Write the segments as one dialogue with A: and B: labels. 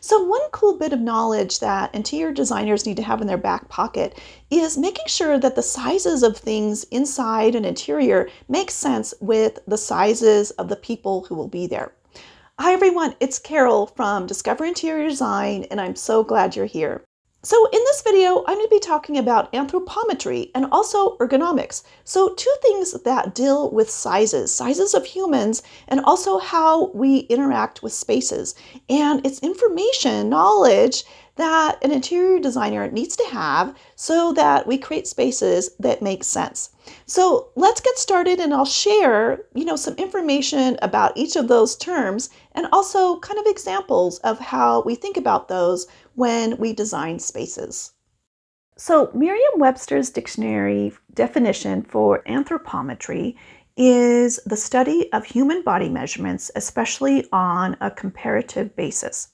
A: So one cool bit of knowledge that interior designers need to have in their back pocket is making sure that the sizes of things inside an interior make sense with the sizes of the people who will be there. Hi everyone, it's Carol from Discover Interior Design, and I'm so glad you're here. So in this video, I'm going to be talking about anthropometry and also ergonomics. So two things that deal with sizes of humans, and also how we interact with spaces. And it's information, knowledge that an interior designer needs to have so that we create spaces that make sense. So let's get started, and I'll share, some information about each of those terms and also kind of examples of how we think about those when we design spaces. So Merriam-Webster's dictionary definition for anthropometry is the study of human body measurements, especially on a comparative basis.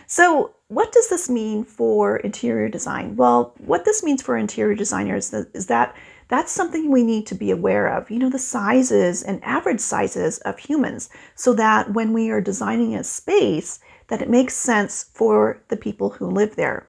A: So what does this mean for interior design? Well, what this means for interior designers is that that's something we need to be aware of, the sizes and average sizes of humans, so that when we are designing a space, that it makes sense for the people who live there.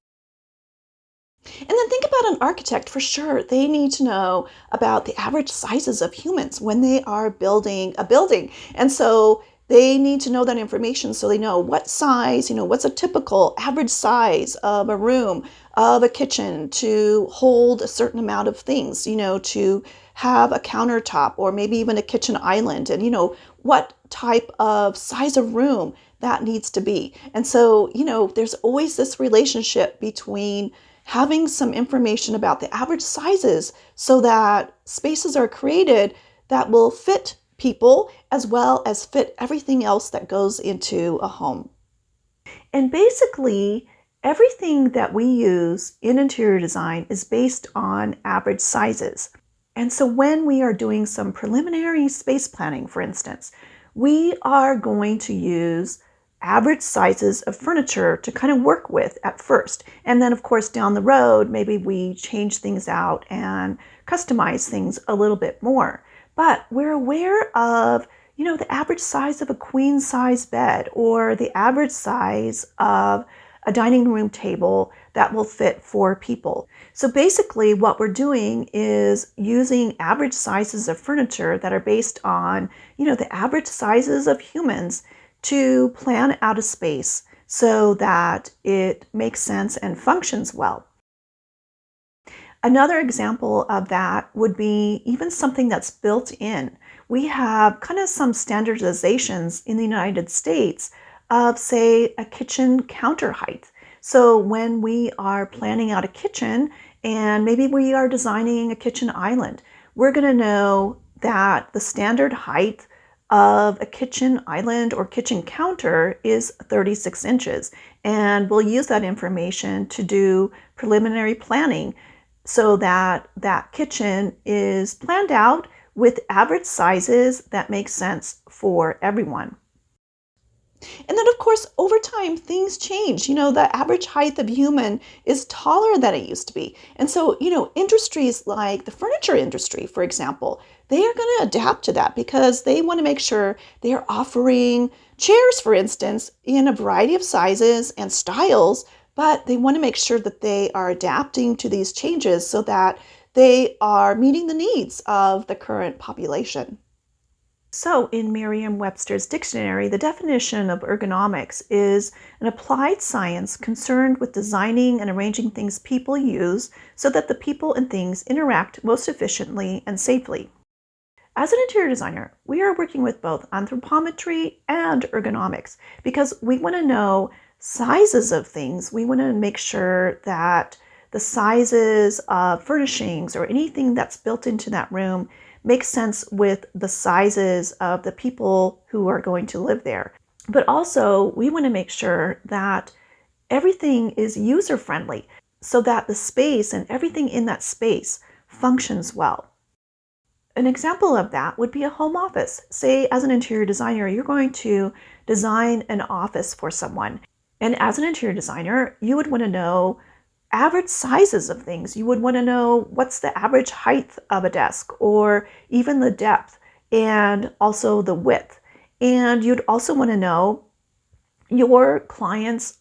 A: And then think about an architect. For sure, they need to know about the average sizes of humans when they are building a building. And so they need to know that information so they know what size, what's a typical average size of a room, of a kitchen to hold a certain amount of things, to have a countertop or maybe even a kitchen island, and, what type of size of room that needs to be. And so, there's always this relationship between having some information about the average sizes so that spaces are created that will fit people as well as fit everything else that goes into a home. And basically, everything that we use in interior design is based on average sizes. And so when we are doing some preliminary space planning, for instance, we are going to use average sizes of furniture to kind of work with at first. And then, of course, down the road, maybe we change things out and customize things a little bit more. But we're aware of, the average size of a queen size bed or the average size of a dining room table that will fit 4 people. So basically what we're doing is using average sizes of furniture that are based on, the average sizes of humans to plan out a space so that it makes sense and functions well. Another example of that would be even something that's built in. We have kind of some standardizations in the United States of, say, a kitchen counter height. So when we are planning out a kitchen and maybe we are designing a kitchen island, we're going to know that the standard height of a kitchen island or kitchen counter is 36 inches. And we'll use that information to do preliminary planning so that that kitchen is planned out with average sizes that make sense for everyone. And then, of course, over time, things change. The average height of human is taller than it used to be. And so, industries like the furniture industry, for example, they are going to adapt to that because they want to make sure they are offering chairs, for instance, in a variety of sizes and styles, but they want to make sure that they are adapting to these changes so that they are meeting the needs of the current population. So in Merriam-Webster's dictionary, the definition of ergonomics is an applied science concerned with designing and arranging things people use so that the people and things interact most efficiently and safely. As an interior designer, we are working with both anthropometry and ergonomics because we want to know sizes of things. We want to make sure that the sizes of furnishings or anything that's built into that room makes sense with the sizes of the people who are going to live there. But also, we want to make sure that everything is user-friendly so that the space and everything in that space functions well. An example of that would be a home office. Say, as an interior designer, you're going to design an office for someone. And as an interior designer, you would want to know average sizes of things. You would want to know what's the average height of a desk, or even the depth and also the width. And you'd also want to know your client's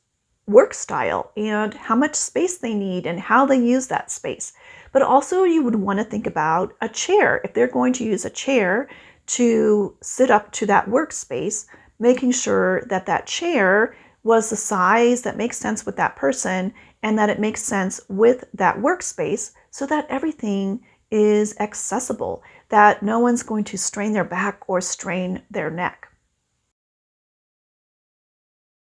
A: work style and how much space they need and how they use that space. But also you would want to think about a chair. If they're going to use a chair to sit up to that workspace, making sure that that chair was the size that makes sense with that person and that it makes sense with that workspace so that everything is accessible, that no one's going to strain their back or strain their neck.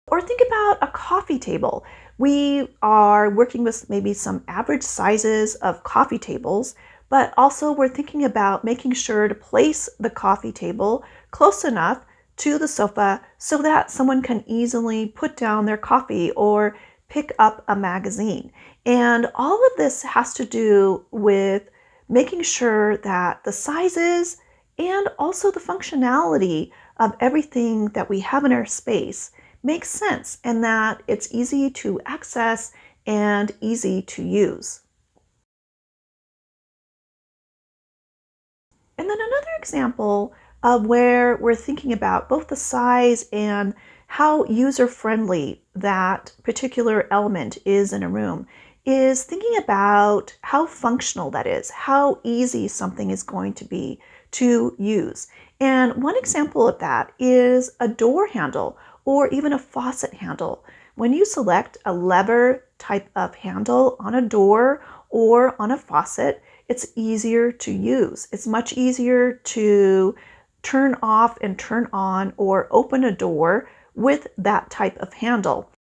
A: Or think about a coffee table. We are working with maybe some average sizes of coffee tables, but also we're thinking about making sure to place the coffee table close enough to the sofa so that someone can easily put down their coffee or pick up a magazine. And all of this has to do with making sure that the sizes and also the functionality of everything that we have in our space makes sense and that it's easy to access and easy to use. And then another example of where we're thinking about both the size and how user-friendly that particular element is in a room is thinking about how functional that is, how easy something is going to be to use. And one example of that is a door handle or even a faucet handle. When you select a lever type of handle on a door or on a faucet, it's easier to use. It's much easier to turn off and turn on or open a door with that type of handle.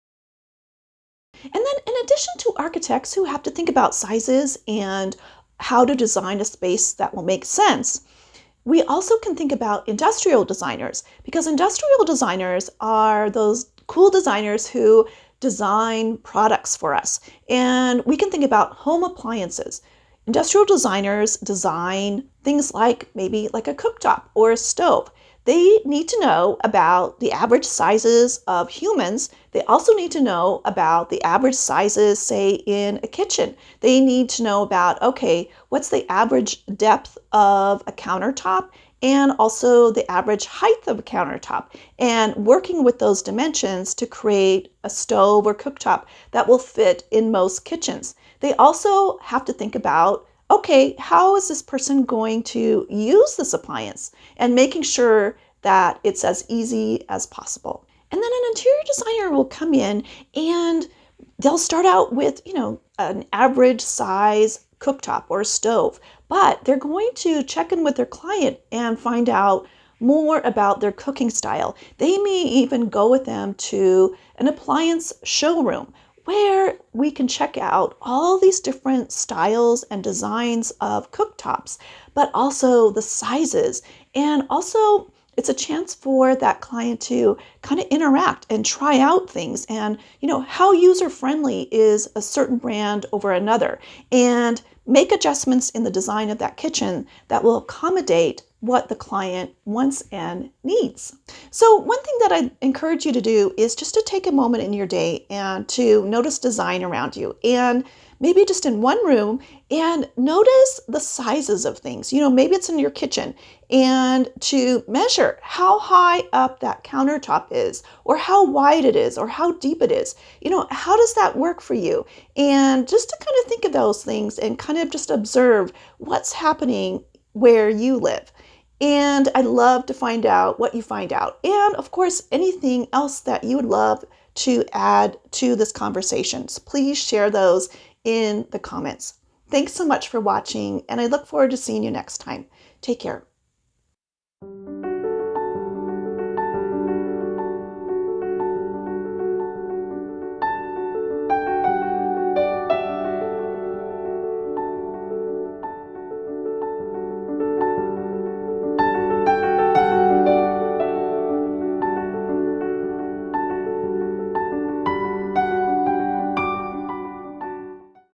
A: And then in addition to architects who have to think about sizes and how to design a space that will make sense, we also can think about industrial designers because industrial designers are those cool designers who design products for us. And we can think about home appliances. Industrial designers design things like maybe like a cooktop or a stove. They need to know about the average sizes of humans. They also need to know about the average sizes, say, in a kitchen. They need to know about, okay, what's the average depth of a countertop and also the average height of a countertop, and working with those dimensions to create a stove or cooktop that will fit in most kitchens. They also have to think about, okay, how is this person going to use this appliance and making sure that it's as easy as possible. And then an interior designer will come in and they'll start out with, an average size cooktop or stove, but they're going to check in with their client and find out more about their cooking style. They may even go with them to an appliance showroom where we can check out all these different styles and designs of cooktops, but also the sizes. And also it's a chance for that client to kind of interact and try out things and, how user-friendly is a certain brand over another, and make adjustments in the design of that kitchen that will accommodate what the client wants and needs. So one thing that I encourage you to do is just to take a moment in your day and to notice design around you, and maybe just in one room, and notice the sizes of things. Maybe it's in your kitchen, and to measure how high up that countertop is or how wide it is or how deep it is. How does that work for you? And just to kind of think of those things and kind of just observe what's happening where you live. And I'd love to find out what you find out. And of course, anything else that you would love to add to this conversation, so please share those in the comments. Thanks so much for watching, and I look forward to seeing you next time. Take care.